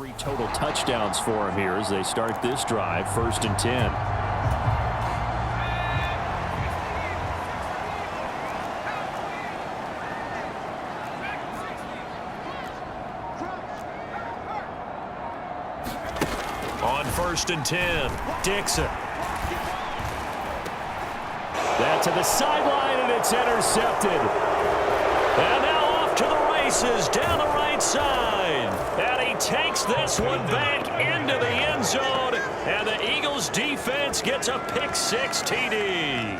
3 total touchdowns for him here as they start this drive, 1st and 10. On 1st and 10, Dixon. That to the sideline, and it's intercepted. And now off to the races down the right side. And he takes this one back into the end zone. And the Eagles defense gets a pick-6 TD.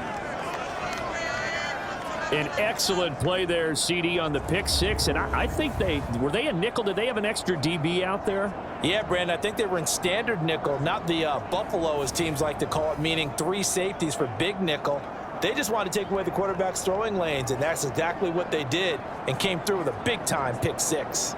An excellent play there, CD, on the pick-6. And I think were they a nickel? Did they have an extra DB out there? Yeah, Brandon, I think they were in standard nickel, not the Buffalo, as teams like to call it, meaning 3 safeties for big nickel. They just wanted to take away the quarterback's throwing lanes, and that's exactly what they did, and came through with a big-time pick-6.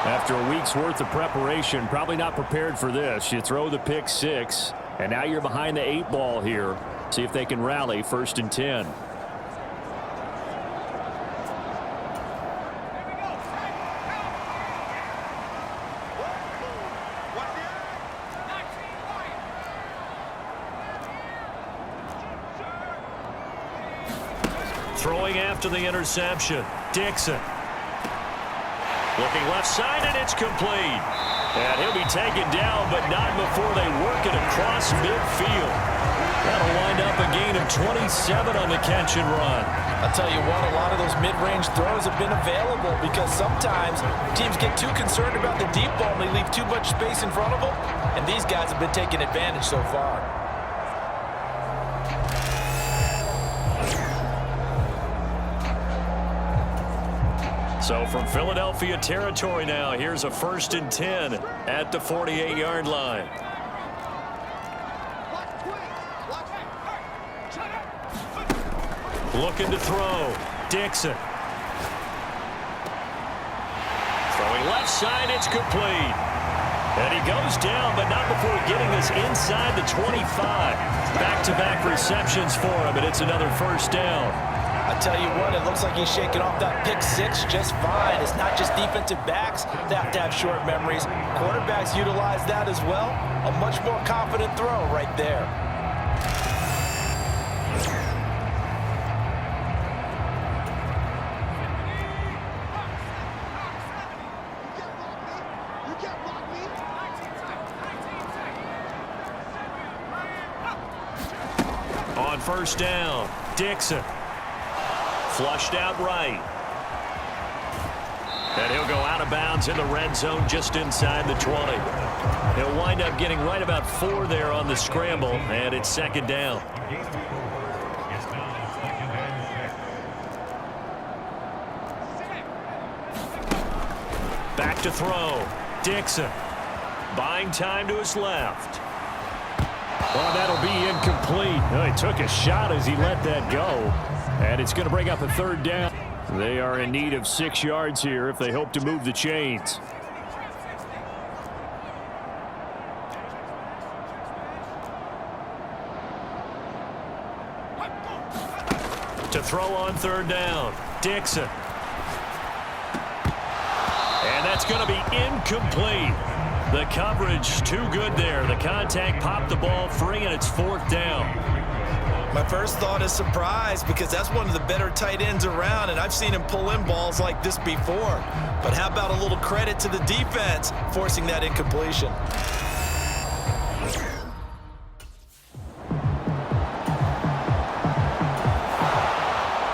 After a week's worth of preparation, probably not prepared for this. You throw the pick-6, and now you're behind the 8 ball here. See if they can rally, 1st and 10. Throwing after the interception, Dixon. Looking left side, and it's complete. And he'll be taken down, but not before they work it across midfield. That'll wind up a gain of 27 on the catch and run. I'll tell you what, a lot of those mid-range throws have been available because sometimes teams get too concerned about the deep ball and they leave too much space in front of them. And these guys have been taking advantage so far. So from Philadelphia territory now, here's a 1st and 10 at the 48-yard line. Looking to throw, Dixon. Throwing left side, it's complete. And he goes down, but not before getting this inside the 25. Back-to-back receptions for him, and it's another 1st down. I tell you what, it looks like he's shaking off that pick-6 just fine. It's not just defensive backs that have to have short memories. Quarterbacks utilize that as well. A much more confident throw right there. On 1st down, Dixon. Flushed out right. And he'll go out of bounds in the red zone just inside the 20. He'll wind up getting right about 4 there on the scramble, and it's 2nd down. Back to throw. Dixon. Buying time to his left. Well, that'll be incomplete. Well, he took a shot as he let that go. And it's going to bring up a 3rd down. They are in need of 6 yards here if they hope to move the chains. To throw on 3rd down, Dixon. And that's going to be incomplete. The coverage too good there. The contact popped the ball free, and it's 4th down. My first thought is surprise because that's one of the better tight ends around, and I've seen him pull in balls like this before. But how about a little credit to the defense forcing that incompletion?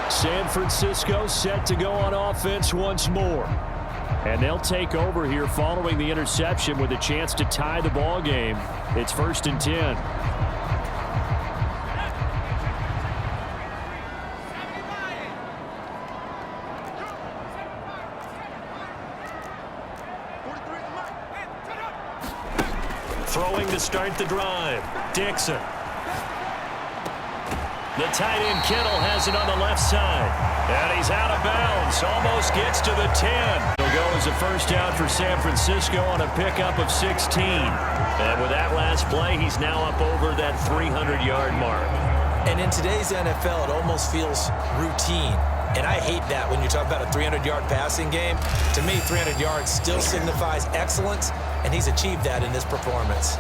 San Francisco set to go on offense once more. And they'll take over here following the interception with a chance to tie the ball game. It's 1st and 10. Throwing to start the drive, Dixon. The tight end Kittle has it on the left side. And he's out of bounds. Almost gets to the 10. It'll go as a 1st down for San Francisco on a pickup of 16. And with that play. He's now up over that 300-yard mark. And in today's NFL, it almost feels routine. And I hate that when you talk about a 300-yard passing game. To me, 300 yards still signifies excellence, and he's achieved that in this performance.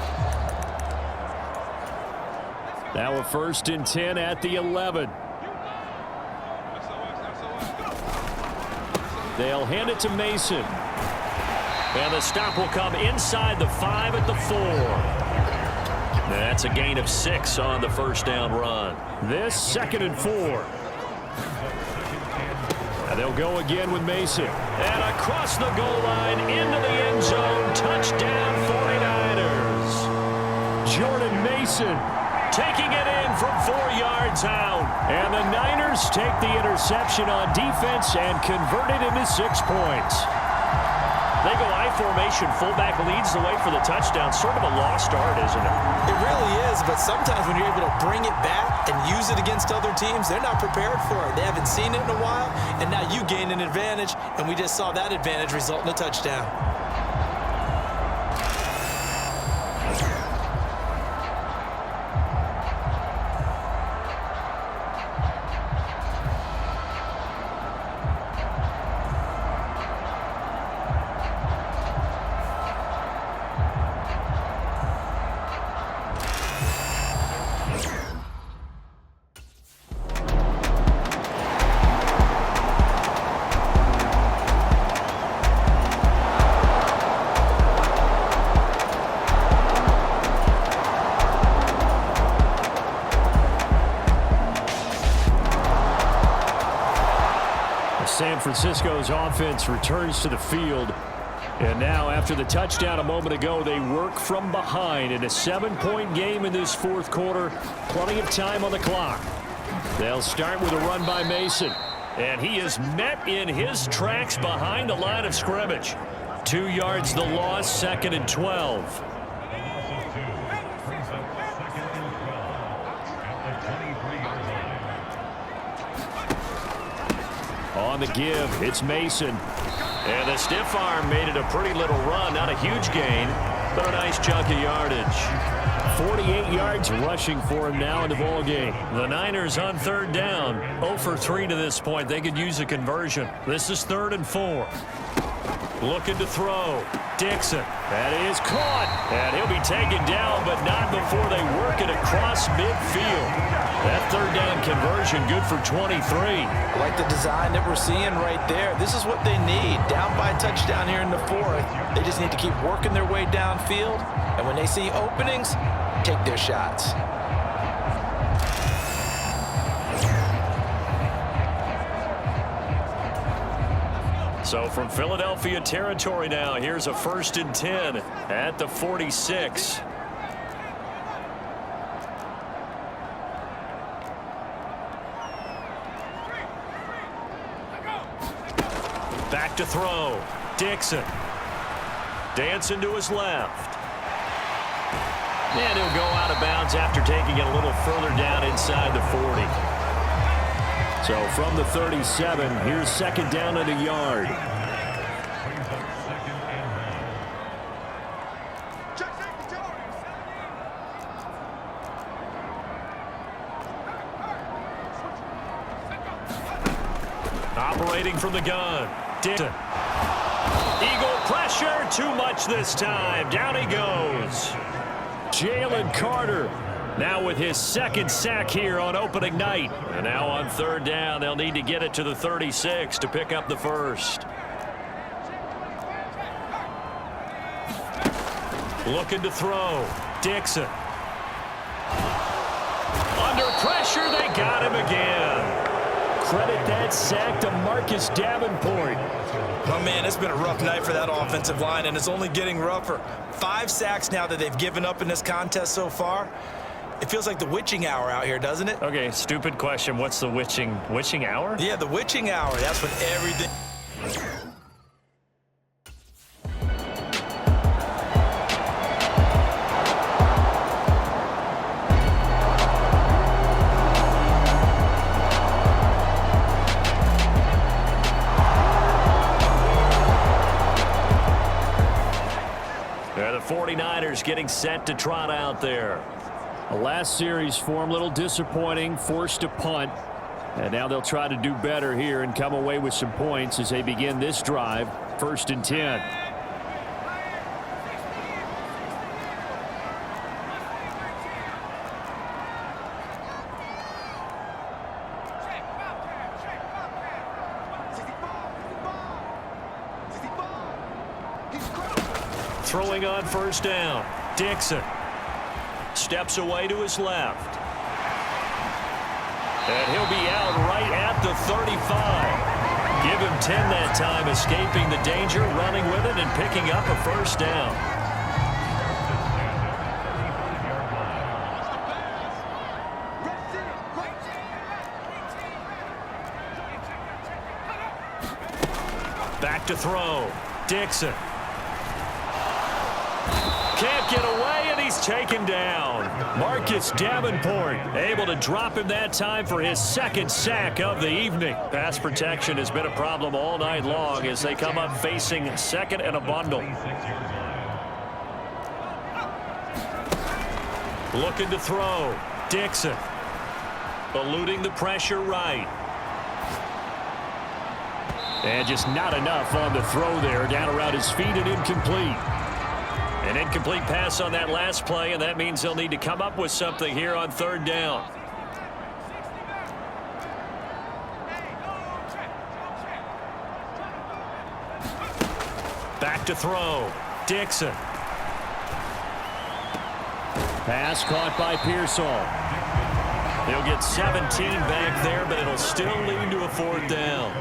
Now a 1st and 10 at the 11. They'll hand it to Mason. And the stop will come inside the 5 at the 4. That's a gain of 6 on the 1st down run. This 2nd and 4. And they'll go again with Mason. And across the goal line into the end zone. Touchdown 49ers. Jordan Mason taking it in from 4 yards out. And the Niners take the interception on defense and convert it into 6 points. They go I formation. Fullback leads the way for the touchdown. Sort of a lost art, isn't it? It really is, but sometimes when you're able to bring it back and use it against other teams, they're not prepared for it. They haven't seen it in a while, and now you gain an advantage, and we just saw that advantage result in a touchdown. San Francisco's offense returns to the field. And now, after the touchdown a moment ago, they work from behind in a 7-point game in this 4th quarter. Plenty of time on the clock. They'll start with a run by Mason. And he is met in his tracks behind the line of scrimmage. 2 yards the loss, 2nd and 12. On the give, it's Mason. And the stiff arm made it a pretty little run. Not a huge gain, but a nice chunk of yardage. 48 yards rushing for him now in the ball game. The Niners on 3rd down. 0 for 3 to this point. They could use a conversion. This is 3rd and 4. Looking to throw. Dixon. That is caught. And he'll be taken down, but not before they work it across midfield. That 3rd down conversion good for 23. I like the design that we're seeing right there. This is what they need. Down by a touchdown here in the 4th. They just need to keep working their way downfield. And when they see openings, take their shots. So from Philadelphia territory now, here's a 1st and 10 at the 46. Back to throw. Dixon. Dancing to his left. And he'll go out of bounds after taking it a little further down inside the 40. So from the 37, here's 2nd down and a yard. Operating from the gun. Dixon. Eagle pressure, too much this time. Down he goes. Jalen Carter now with his 2nd sack here on opening night. And now on 3rd down, they'll need to get it to the 36 to pick up the 1st. Looking to throw. Dixon. Under pressure, they got him again. Credit that sack to Marcus Davenport. Oh, man, it's been a rough night for that offensive line, and it's only getting rougher. 5 sacks now that they've given up in this contest so far. It feels like the witching hour out here, doesn't it? Okay, stupid question. What's the witching hour? Yeah, the witching hour. That's when everything... receivers getting set to trot out there. The last series for him, a little disappointing, forced to punt. And now they'll try to do better here and come away with some points as they begin this drive. 1st and 10. Throwing on 1st down. Dixon steps away to his left. And he'll be out right at the 35. Give him 10 that time, escaping the danger, running with it, and picking up a 1st down. Back to throw. Dixon. Can't get away, and he's taken down. Marcus Davenport able to drop him that time for his 2nd sack of the evening. Pass protection has been a problem all night long as they come up facing 2nd and a bundle. Looking to throw. Dixon. Eluding the pressure right. And just not enough on the throw there. Down around his feet and incomplete. An incomplete pass on that last play, and that means they'll need to come up with something here on 3rd down. Back to throw. Dixon. Pass caught by Pearsall. He'll get 17 back there, but it'll still lead to a 4th down.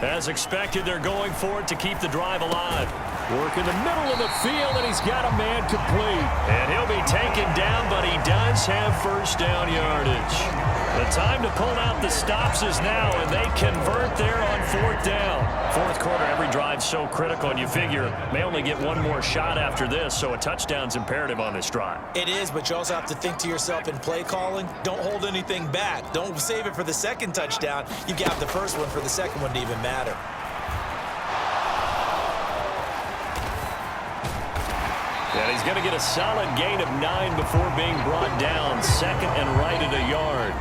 As expected, they're going for it to keep the drive alive. Work in the middle of the field, and he's got a man complete. And he'll be taken down, but he does have 1st down yardage. The time to pull out the stops is now, and they convert there on 4th down. 4th quarter, every drive so critical, and you figure may only get one more shot after this, so a touchdown's imperative on this drive. It is, but you also have to think to yourself in play calling, don't hold anything back. Don't save it for the 2nd touchdown. You got the 1st one for the 2nd one to even matter. And he's going to get a solid gain of 9 before being brought down. 2nd and right at a yard.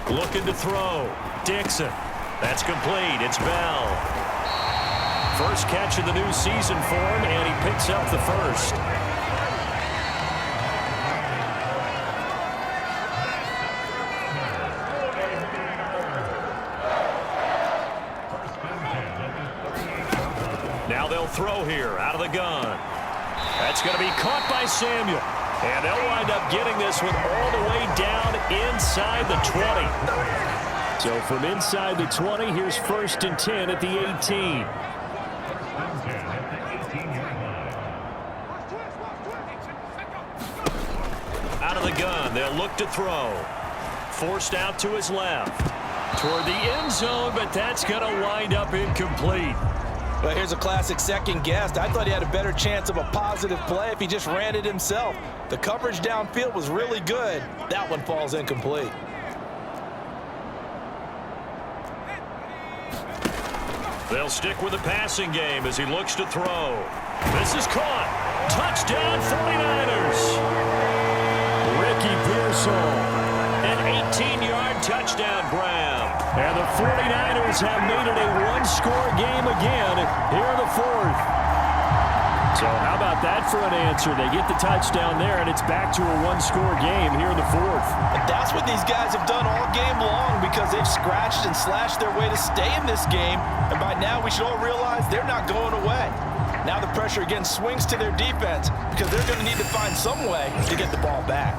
Looking to throw. Dixon. That's complete. It's Bell. First catch of the new season for him, and he picks up the 1st. Now they'll throw here out of the gun. That's going to be caught by Samuel. And they'll wind up getting this one all the way down inside the 20. So from inside the 20, here's 1st and 10 at the 18. Out of the gun, they'll look to throw. Forced out to his left. Toward the end zone, but that's going to wind up incomplete. Well, here's a classic second guess. I thought he had a better chance of a positive play if he just ran it himself. The coverage downfield was really good. That one falls incomplete. They'll stick with the passing game as he looks to throw. This is caught. Touchdown 49ers. Ricky Pearsall. An 18-yard touchdown grab. And the 49ers have made it a one-score game again here in the 4th. So how about that for an answer? They get the touchdown there, and it's back to a one-score game here in the 4th. And that's what these guys have done all game long because they've scratched and slashed their way to stay in this game. And by now, we should all realize they're not going away. Now the pressure again swings to their defense because they're going to need to find some way to get the ball back.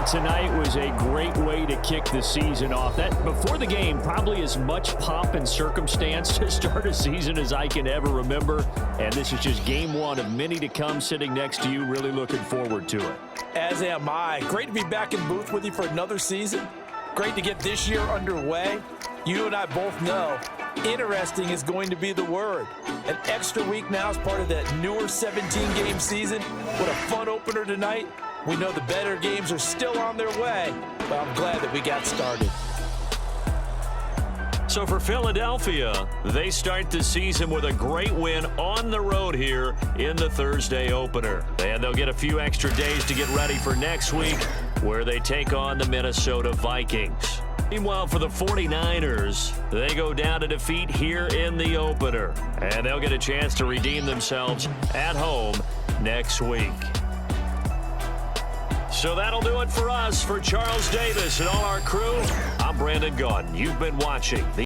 tonight was a great way to kick the season off. That before the game, probably as much pomp and circumstance to start a season as I can ever remember. And this is just game one of many to come. Sitting next to you, really looking forward to it. As am I. Great to be back in booth with you for another season. Great to get this year underway. You and I both know interesting is going to be the word. An extra week now is part of that newer 17-game season. What a fun opener tonight. We know the better games are still on their way, but I'm glad that we got started. So for Philadelphia, they start the season with a great win on the road here in the Thursday opener. And they'll get a few extra days to get ready for next week, where they take on the Minnesota Vikings. Meanwhile, for the 49ers, they go down to defeat here in the opener. And they'll get a chance to redeem themselves at home next week. So that'll do it for us. For Charles Davis and all our crew, I'm Brandon Gaudin. You've been watching the